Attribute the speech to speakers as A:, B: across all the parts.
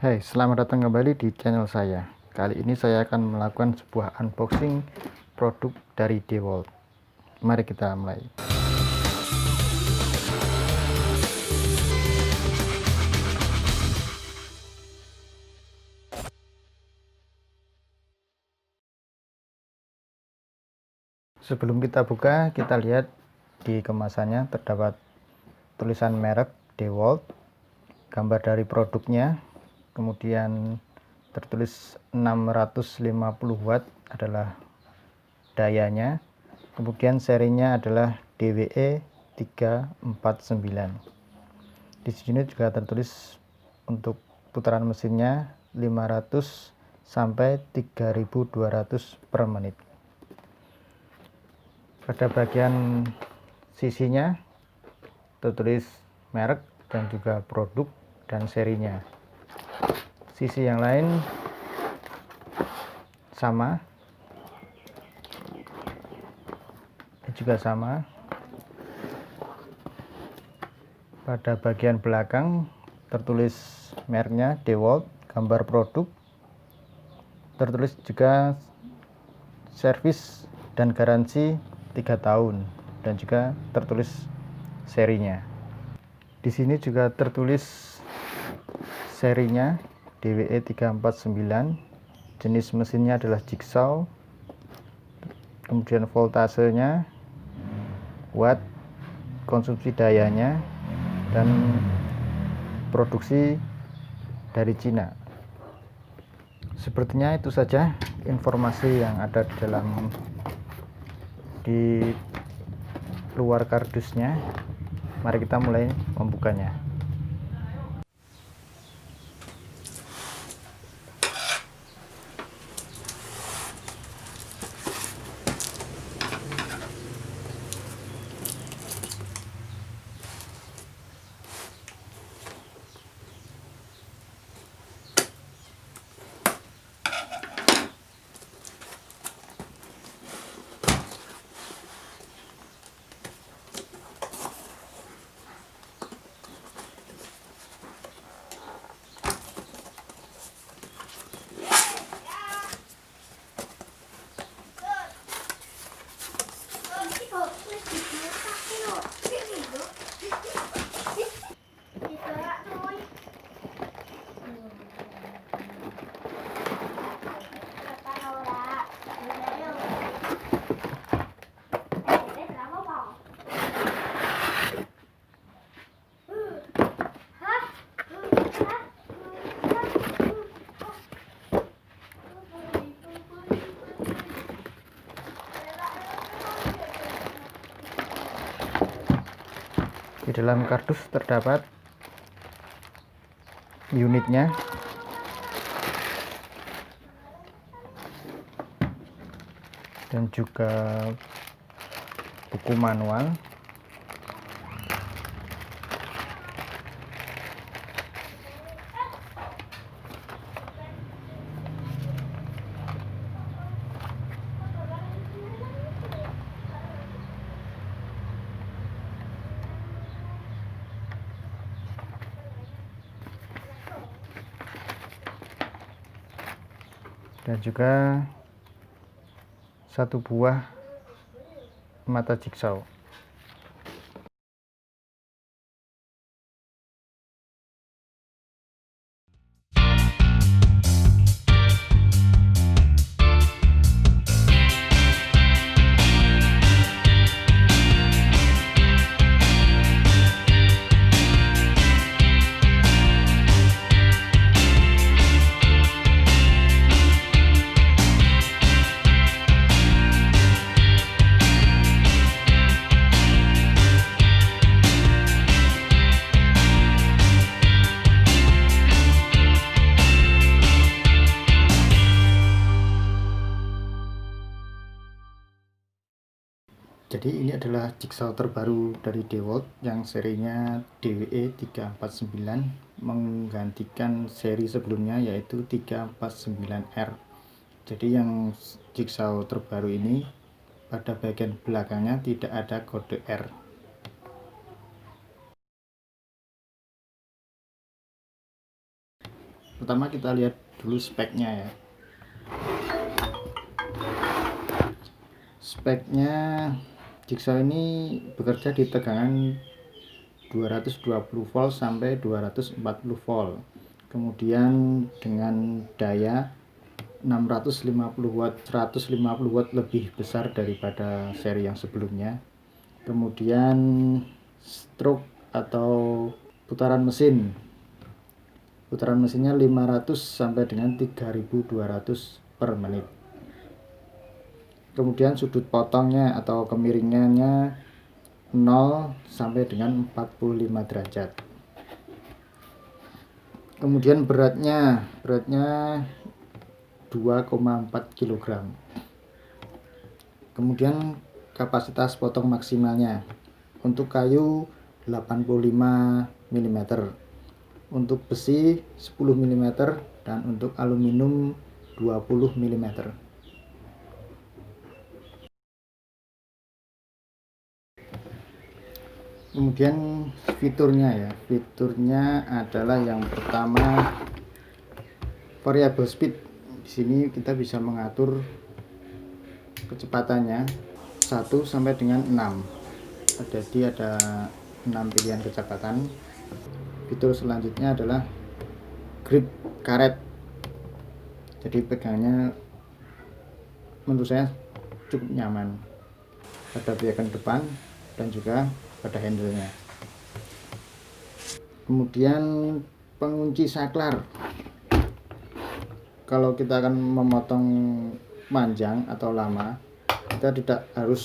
A: Hai, selamat datang kembali di channel saya. Kali ini saya akan melakukan sebuah unboxing produk dari DeWalt. Mari kita mulai. Sebelum kita buka, kita lihat di kemasannya terdapat tulisan merek DeWalt, gambar dari produknya, kemudian tertulis 650 watt adalah dayanya, kemudian serinya adalah DWE 349. Di sini juga tertulis untuk putaran mesinnya 500 sampai 3200 per menit. Pada bagian sisinya tertulis merek dan juga produk dan serinya. Sisi yang lain sama, juga sama. Pada bagian belakang tertulis mereknya DeWalt, gambar produk, tertulis juga servis dan garansi 3 tahun, dan juga tertulis serinya. Di sini juga tertulis serinya DWE 349, jenis mesinnya adalah Jigsaw, kemudian voltasenya, watt, konsumsi dayanya, dan produksi dari Cina. Sepertinya itu saja informasi yang ada di luar kardusnya. Mari kita mulai membukanya. Di dalam kardus terdapat unitnya, dan juga buku manual. Dan juga satu buah mata jigsaw. Jadi ini adalah jigsaw terbaru dari DeWalt yang serinya DWE 349, menggantikan seri sebelumnya yaitu 349R. Jadi yang jigsaw terbaru ini pada bagian belakangnya tidak ada kode R. Pertama kita lihat dulu speknya ya. Speknya jigsaw ini bekerja di tegangan 220 volt sampai 240 volt. Kemudian dengan daya 650 watt, 150 watt lebih besar daripada seri yang sebelumnya. Kemudian stroke atau putaran mesinnya 500 sampai dengan 3200 per menit. Kemudian sudut potongnya atau kemiringannya 0 sampai dengan 45 derajat. Kemudian beratnya 2,4 kg. Kemudian kapasitas potong maksimalnya untuk kayu 85 mm, untuk besi 10 mm, dan untuk aluminium 20 mm. Kemudian fiturnya adalah yang pertama variable speed. Di sini kita bisa mengatur kecepatannya 1 sampai dengan 6. Jadi ada 6 pilihan kecepatan. Fitur selanjutnya adalah grip karet. Jadi pegangnya menurut saya cukup nyaman pada bagian depan dan juga pada handle-nya. Kemudian pengunci saklar. Kalau kita akan memotong panjang atau lama, kita tidak harus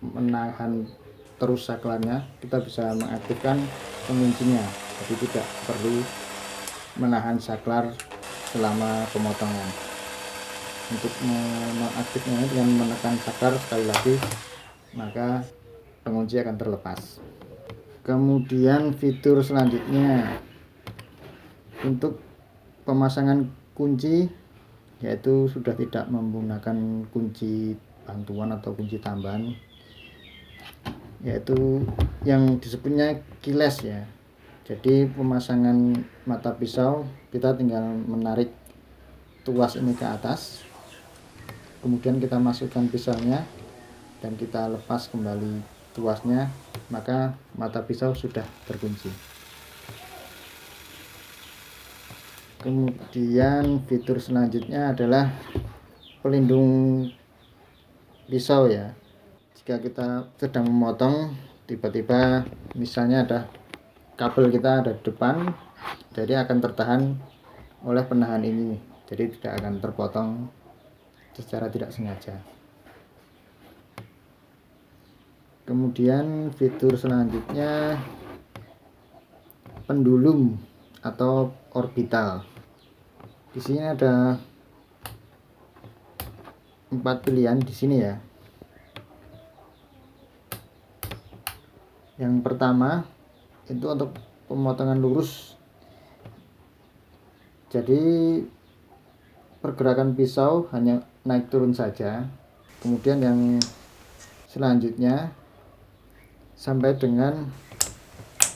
A: menahan terus saklarnya, kita bisa mengaktifkan penguncinya. Jadi tidak perlu menahan saklar selama pemotongan. Untuk mengaktifkannya dengan menekan saklar sekali lagi, maka pengunci akan terlepas. Kemudian fitur selanjutnya untuk pemasangan kunci, yaitu sudah tidak menggunakan kunci bantuan atau kunci tambahan, yaitu yang disebutnya keyless ya. Jadi pemasangan mata pisau, kita tinggal menarik tuas ini ke atas, kemudian kita masukkan pisaunya dan kita lepas kembali tuasnya, maka mata pisau sudah terkunci. Kemudian fitur selanjutnya adalah pelindung pisau ya. Jika kita sedang memotong, tiba-tiba misalnya ada kabel kita ada di depan, jadi akan tertahan oleh penahan ini, jadi tidak akan terpotong secara tidak sengaja. Kemudian fitur selanjutnya pendulum atau orbital. Di sini ada 4 pilihan di sini ya. Yang pertama itu untuk pemotongan lurus. Jadi pergerakan pisau hanya naik turun saja. Kemudian yang selanjutnya sampai dengan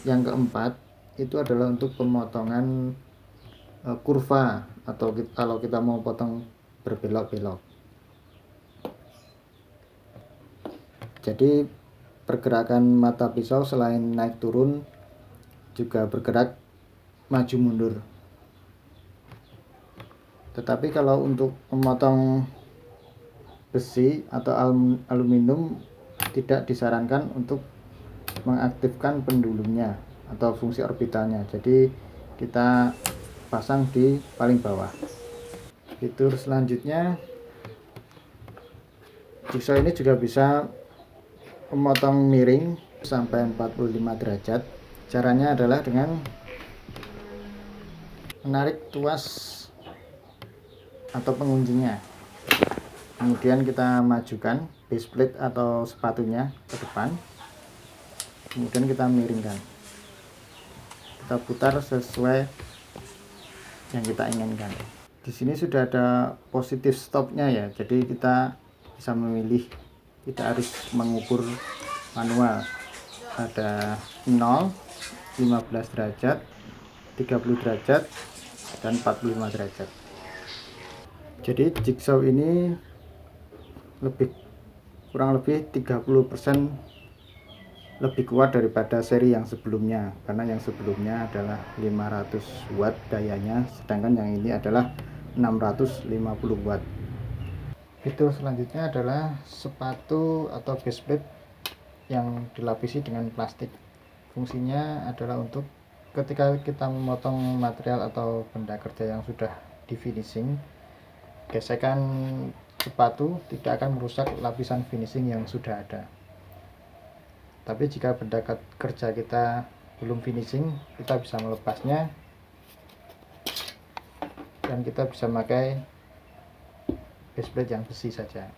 A: yang keempat itu adalah untuk pemotongan kurva, atau kalau kita mau potong berbelok-belok. Jadi pergerakan mata pisau selain naik turun juga bergerak maju mundur. Tetapi kalau untuk memotong besi atau aluminium tidak disarankan untuk mengaktifkan pendulumnya atau fungsi orbitalnya. Jadi kita pasang di paling bawah. Fitur selanjutnya, jigsaw ini juga bisa memotong miring sampai 45 derajat. Caranya adalah dengan menarik tuas atau penguncinya, kemudian kita majukan base plate atau sepatunya ke depan, kemudian kita miringkan, kita putar sesuai yang kita inginkan. Di sini sudah ada positif stopnya ya, jadi kita bisa memilih, tidak harus mengukur manual. Ada 0, 15 derajat, 30 derajat, dan 45 derajat. Jadi jigsaw ini kurang lebih 30% lebih kuat daripada seri yang sebelumnya, karena yang sebelumnya adalah 500 watt dayanya, sedangkan yang ini adalah 650 watt. Fitur selanjutnya adalah sepatu atau base plate yang dilapisi dengan plastik. Fungsinya adalah untuk ketika kita memotong material atau benda kerja yang sudah di finishing, gesekan sepatu tidak akan merusak lapisan finishing yang sudah ada. Tapi jika benda kerja kita belum finishing, kita bisa melepasnya dan kita bisa memakai base plate yang besi saja.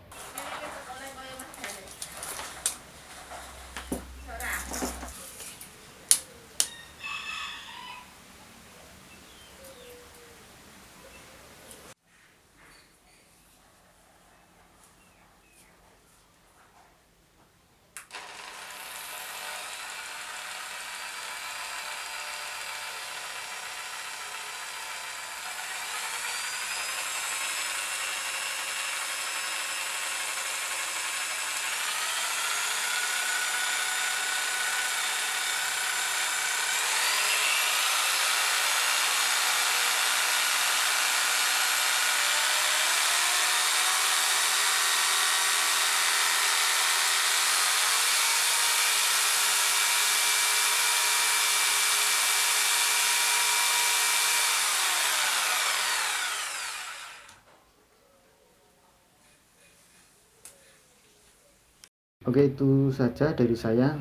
A: Oke, itu saja dari saya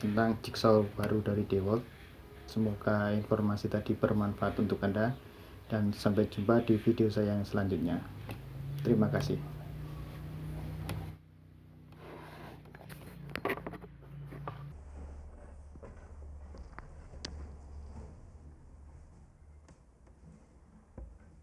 A: tentang jigsaw baru dari DeWalt. Semoga informasi tadi bermanfaat untuk Anda, dan sampai jumpa di video saya yang selanjutnya. Terima kasih.